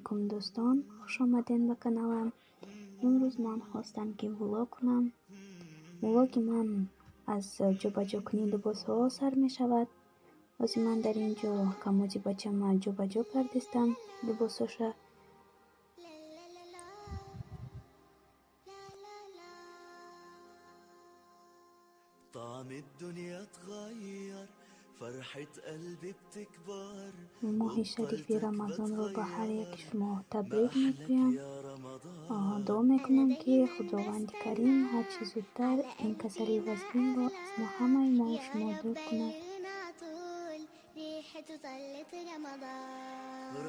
алайкум дӯстон, хуш омадед ба каналам. Имрӯз ман хостам ки влог кунам. Влоги ман аз ҷобаҷокунии либосҳо сар мешавад. Ози ман дар ин ҷо камоди бачама ҷобаҷо кардистам либосоша. طعم الدنيا اتغير فرحة قلبي بتكبر моҳи шарифи рамазонро ба ҳар яки шумо табрик мегӯям. дуо мекунам ки худованди карим ҳарчи зудтар ин касали вазъинро аз ҳамаи мои шумо дур кунад.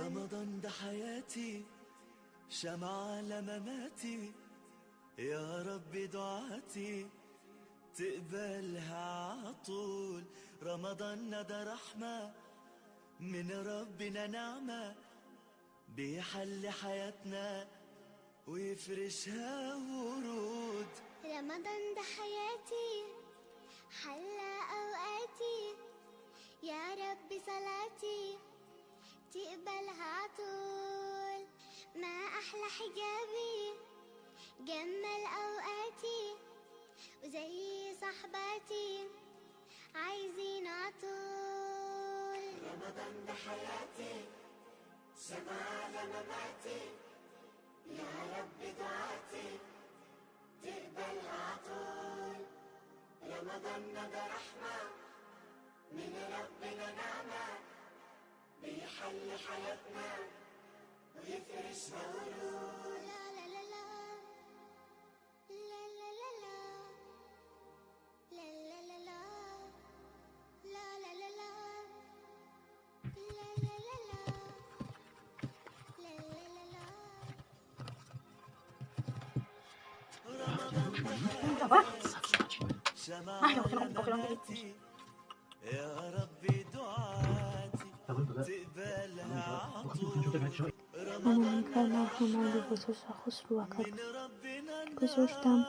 رمضان ده حياتي شمعة على مماتي يا رب دعاتي تقبلها عطول رمضان ده رحمة من ربنا نعمة بيحل حياتنا ويفرشها ورود. رمضان ده حياتي حلى أوقاتي يا رب صلاتي تقبلها عطول ما أحلى حجابي جمل أوقاتي وزي صحباتي عايزين عطول. رمضان ده حياتي سمع مماتي يا رب دعاتي تقبلها عطول. رمضان ده رحمة من ربنا نعمة بيحل حياتنا ويفرشها ورود. لا لا لا لا لا لا لا لا لا لا لا لا لا لا لا لا لا لا يا ربي دعاتي تقبلها عطول. همه لباساش خسرو من ربنا گذاشتم.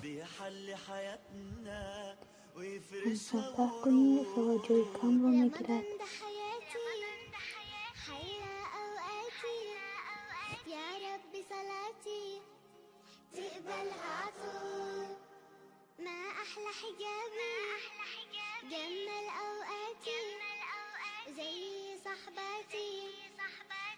بيحل حياتنا هم ويفرشها صحبت کنی توجه کم رو نگیرد. رمضان ده حياتي حيا أوقاتي يا رب صلاتي تقبلها عطول ما أحلى حجابي جمل أوقاتي زي صحباتي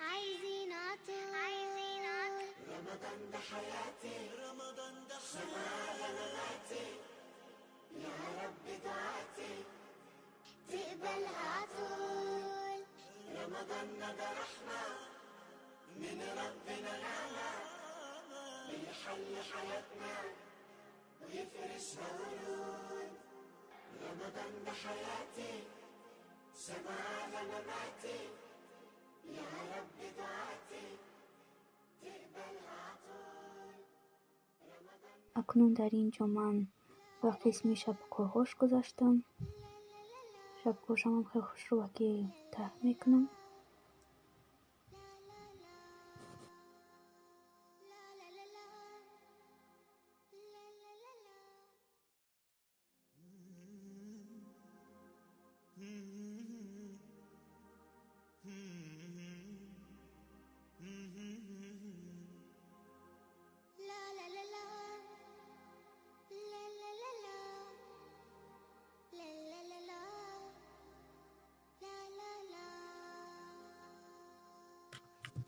عايزين عطول. رمضان ده حياتي رمضان ده حياتي يا رب دعاتي تقبلها عطول. رمضان ده رحمة من ربنا نعمة بيحل حياتنا ويفرشها ورود. رمضان ده حياتي سمع على مماتي يا رب دعاتي تقبلها عطول. اکنون در اینجا من با قسمی شبکوهاش گذاشتم. شبکوهاشم هم خیلی خوش رو که ته میکنم.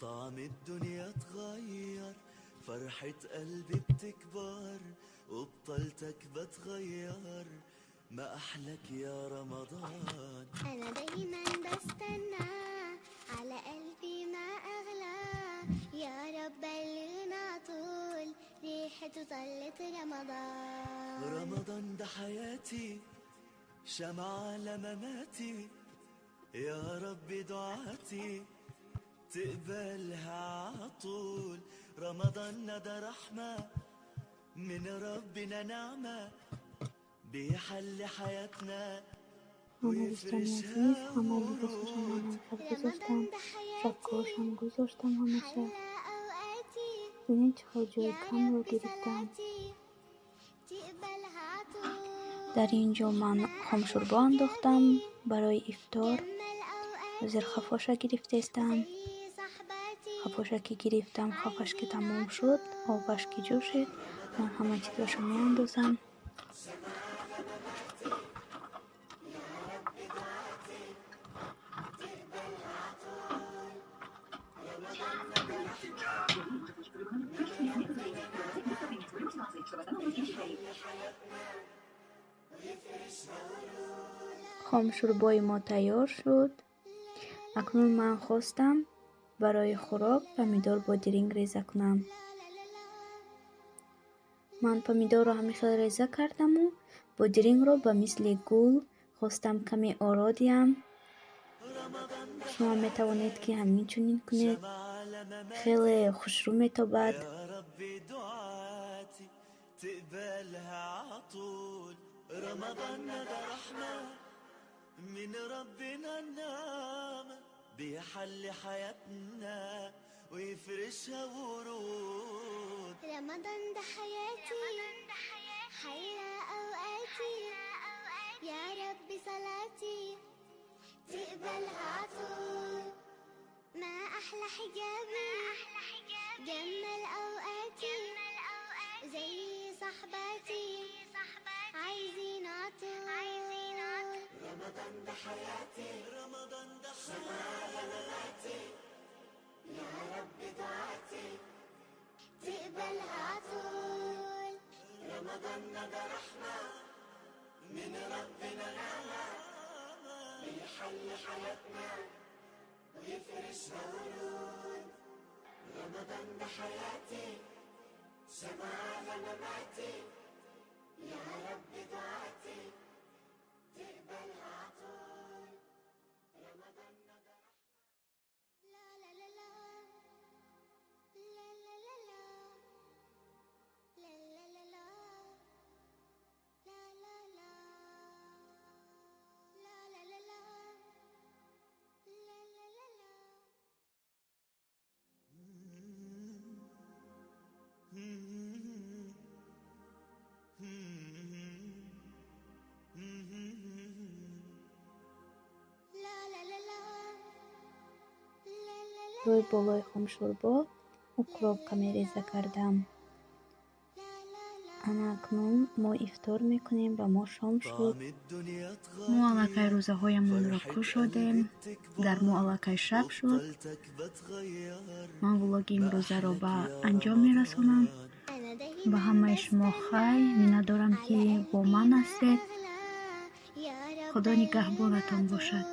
طعم الدنيا اتغير فرحة قلبي بتكبر وبطلتك بتغير ما أحلك يا رمضان. أنا دايما بستنى على قلبي ما أغلى يا رب بلغنا طول ريحته طلت رمضان. رمضان ده حياتي شمعة على مماتي يا رب دعاتي تقبلها عطول. رمضان ده رحمة من ربنا نعمة بيحل حياتنا عزیز همه لباساشم هم گذاشتم. شبکوهاشم گذاشتم همشه. ببینید چقدر جای کم رو گرفتم. در اینجا من خمشوربا انداختم برای افطار. زرخفاشا گرفته استم. خفاشا که گرفتم خفش که تمام شد آبش که جوشید من همه چیزاشو میاندازم. خام شوربای ما تیار شد. اکنون من خواستم برای خوراک پمیدار با درینگ ریزه کنم. من پمیدار رو همیشه ریزه کردم و با درینگ رو به مثل گل خواستم کمی آرادیم. شما میتوانید که همین چنین کنید، خیلی خوشرو میتابد. يا ربي دعاتي تقبلها عطول رمضان ده رحمة من ربنا النعمة بيحل حياتنا ويفرشها ورود. رمضان ده حياتي حيا أوقاتي يا رب صلاتي تقبلها عطول. ما أحلى حجابي جمل أوقاتي زي صحباتي عايزين عطول. رمضان ده حياتي رمضان ده حياتي يا رب دعاتي تقبلها عطول. رمضان ده رحمة من ربنا نعمة بيحل حياتنا ويفرشها ورود. رمضان ده حياتي شمعة مماتي يا رب دعاتي تقبلها عطول. رمضان ده لا لا لا لا لا لا لا لا لا لا لا لا لا لا لا لا لا لا لا روی بالای خام شوربا укроп каме реза кардам. ана акнун мо ифтор мекунем ва мо шом шуд. طعم الدنيا мо аллакай рӯзаҳоямонро кушодем. дар мо аллакай шаб шуд. طلتك بتغير ман влоги имрӯзаро ба анҷом мерасонам. أنا دايما ба ҳамаи шумо хай миннатдорам ки бо ман ҳастед. يا رب худо нигаҳбонатон бошад.